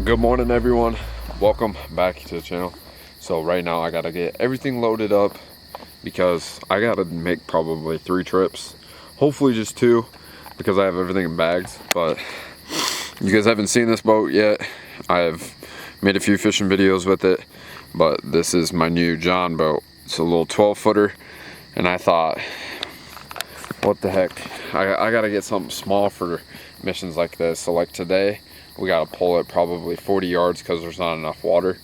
Good morning, everyone. Welcome back to the channel. So right now I gotta get everything loaded up because I gotta make probably 3 trips, hopefully just 2 because I have everything in bags. But you guys haven't seen this boat yet. I've made a few fishing videos with it, but this is my new John boat. It's a little 12-footer, and I thought, what the heck, I gotta get something small for missions like this. So like today we gotta pull it probably 40 yards because there's not enough water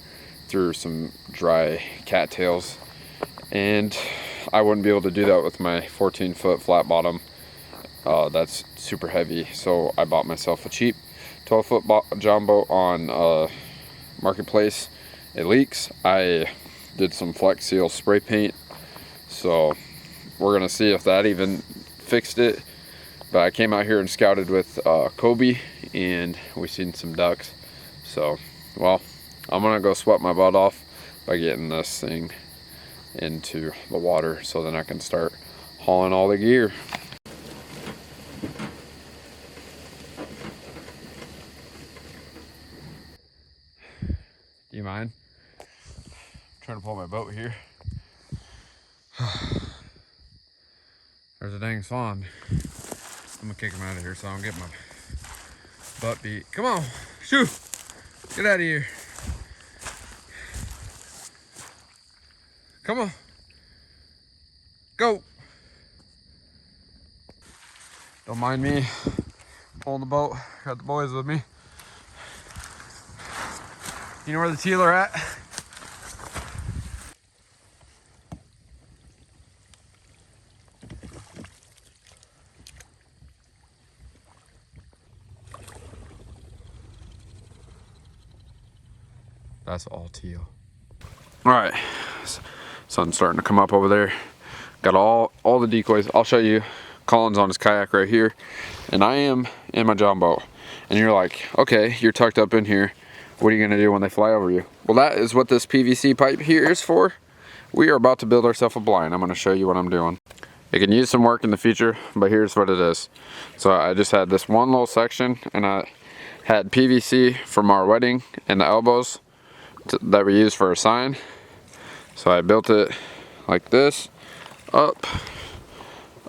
through some dry cattails, and I wouldn't be able to do that with my 14-foot flat bottom. That's super heavy, so I bought myself a cheap 12-foot John boat on Marketplace. It leaks. I did some Flex Seal spray paint, so we're gonna see if that even fixed it. But I came out here and scouted with Kobe, and we seen some ducks. So, well, I'm gonna go sweat my butt off by getting this thing into the water so then I can start hauling all the gear. Do you mind? I'm trying to pull my boat here. There's a dang swan. I'm gonna kick him out of here so I don't get my butt beat. Come on, shoo! Get out of here. Come on. Go. Don't mind me pulling the boat. Got the boys with me. You know where the Teal are at? That's all Teal. All right, sun's starting to come up over there. Got all the decoys. I'll show you. Collin's on his kayak right here, and I am in my John boat. And you're like, okay, you're tucked up in here. What are you gonna do when they fly over you? Well, that is what this PVC pipe here is for. We are about to build ourselves a blind. I'm gonna show you what I'm doing. It can use some work in the future, but here's what it is. So I just had this one little section, and I had PVC from our wedding and the elbows that we use for a sign. So I built it like this, up,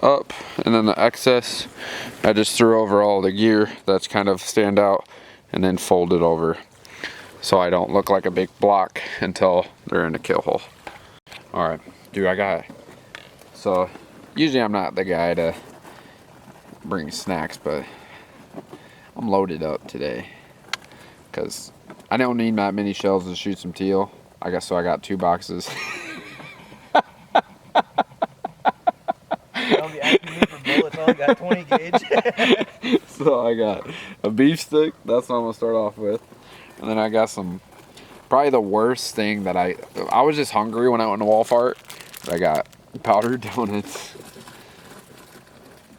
and then the excess I just threw over all the gear that's kind of stand out, and then folded over so I don't look like a big block until they're in the kill hole. All right, dude, so usually I'm not the guy to bring snacks, but I'm loaded up today because I don't need that many shells to shoot some teal. I got 2 boxes. I'll be asking me for bullets. I only got 20 gauge. So I got a beef stick. That's what I'm gonna start off with, and then I got some. Probably the worst thing that I was just hungry when I went to Walmart. I got powdered donuts,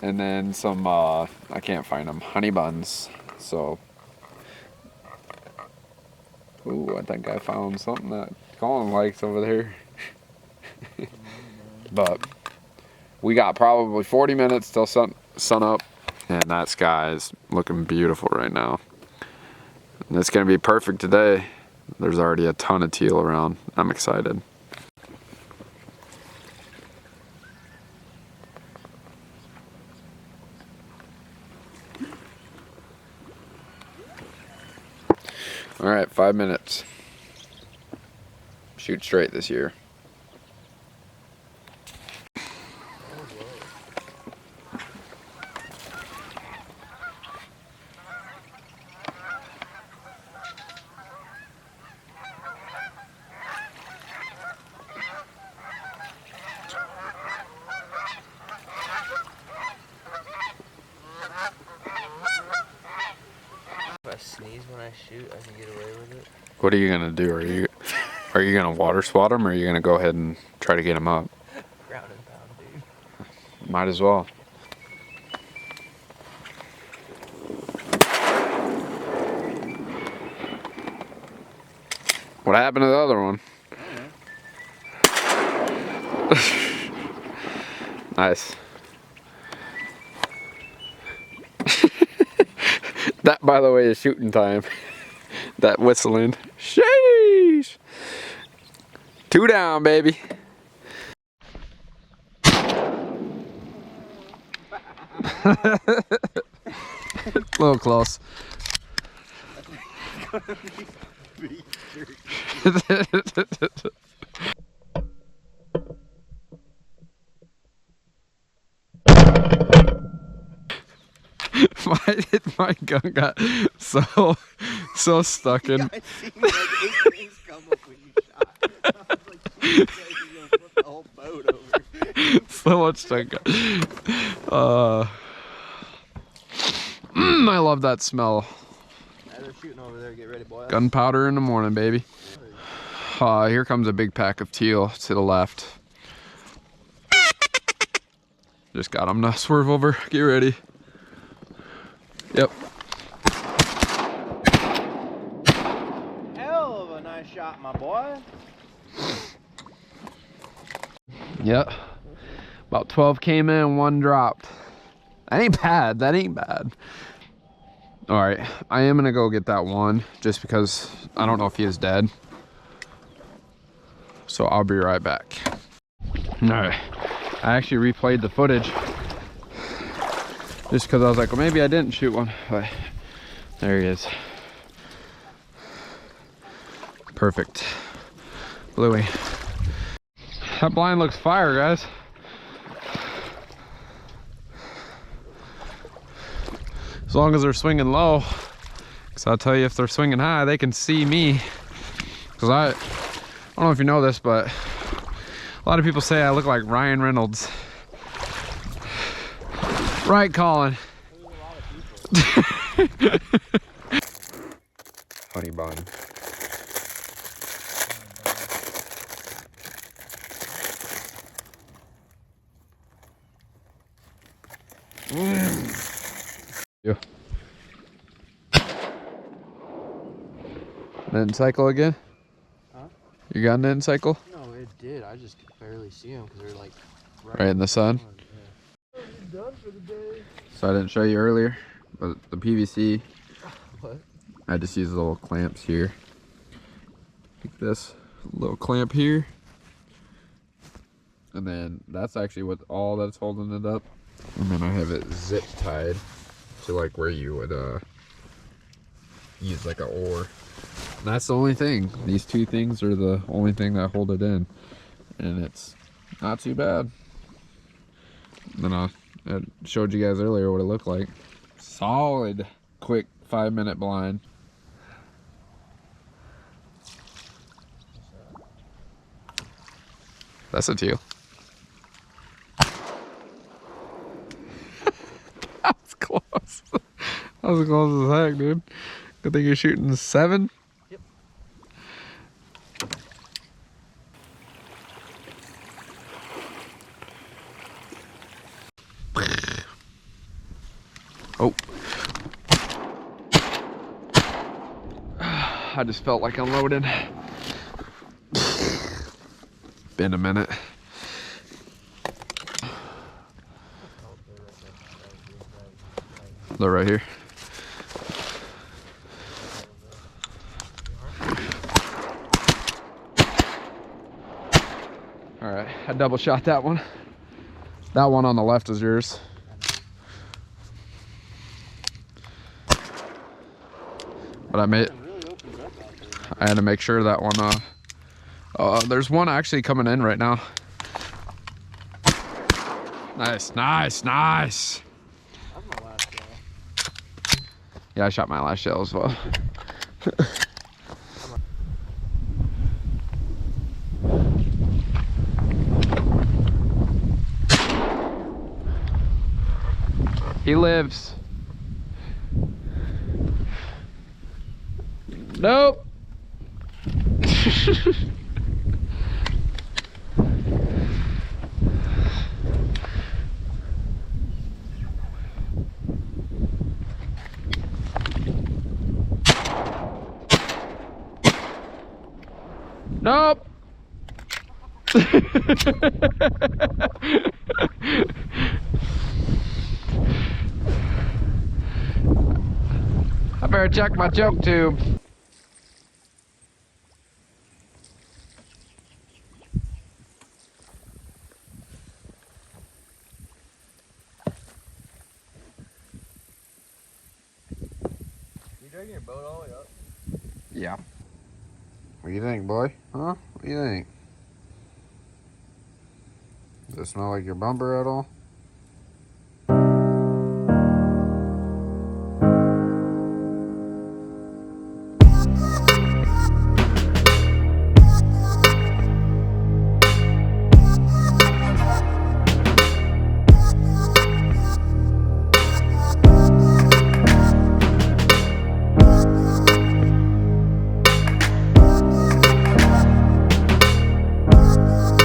and then some I can't find them, honey buns. So. Ooh, I think I found something that Collin likes over there. But we got probably 40 minutes till sun up, and that sky is looking beautiful right now. And it's gonna be perfect today. There's already a ton of teal around. I'm excited. All right, 5 minutes. Shoot straight this year. If I sneeze when I shoot, I can get away with it. What are you gonna do? Are you gonna water swat them, or are you gonna go ahead and try to get them up? Ground and pound, dude. Might as well. What happened to the other one? Nice. That, by the way, is shooting time. that whistling. Sheesh. 2 down, baby. A little close. my gun got so stuck in. I seen like 8 things come up when you shot. I was like, Jesus, you gonna flip the whole boat over. So much stuck. I love that smell. They're shooting over there. Get ready, boys. Gunpowder in the morning, baby. Here comes a big pack of teal to the left. Just got him to swerve over. Get ready. Yep. Hell of a nice shot, my boy. Yep. About 12 came in, 1 dropped. That ain't bad. That ain't bad. All right, I am gonna go get that one just because I don't know if he is dead. So I'll be right back. All right, I actually replayed the footage just because I was like, well, maybe I didn't shoot one, but there he is. Perfect. Bluey. That blind looks fire, guys. As long as they're swinging low, because I'll tell you, if they're swinging high, they can see me. Because I don't know if you know this, but a lot of people say I look like Ryan Reynolds. Right, Collin? Honey bun. Yeah. Net cycle again? Huh? You got net cycle? No, it did. I just could barely see them because they're like Right in the sun? Yeah. Done for the day. So I didn't show you earlier, but the PVC, What? I just use little clamps here. Like this little clamp here. And then that's actually what all that's holding it up. And then I have it zip tied to like where you would use like an oar. And that's the only thing. These 2 things are the only thing that hold it in. And it's not too bad. Then I showed you guys earlier what it looked like. Solid, quick 5-minute blind. That's a teal. That was close. That was close as heck, dude. Good thing you're shooting 7. Yep. Oh. I just felt like unloading. Been a minute. They're right here. All right, I double shot that one. That one on the left is yours. But I had to make sure that one, there's one actually coming in right now. Nice, nice, nice. That's my last shell. Yeah, I shot my last shell as well. He lives. Nope. Nope. I better check my choke tube. dragging your boat all the way up? Yeah. What do you think, boy? Huh? What do you think? Does it smell like your bumper at all?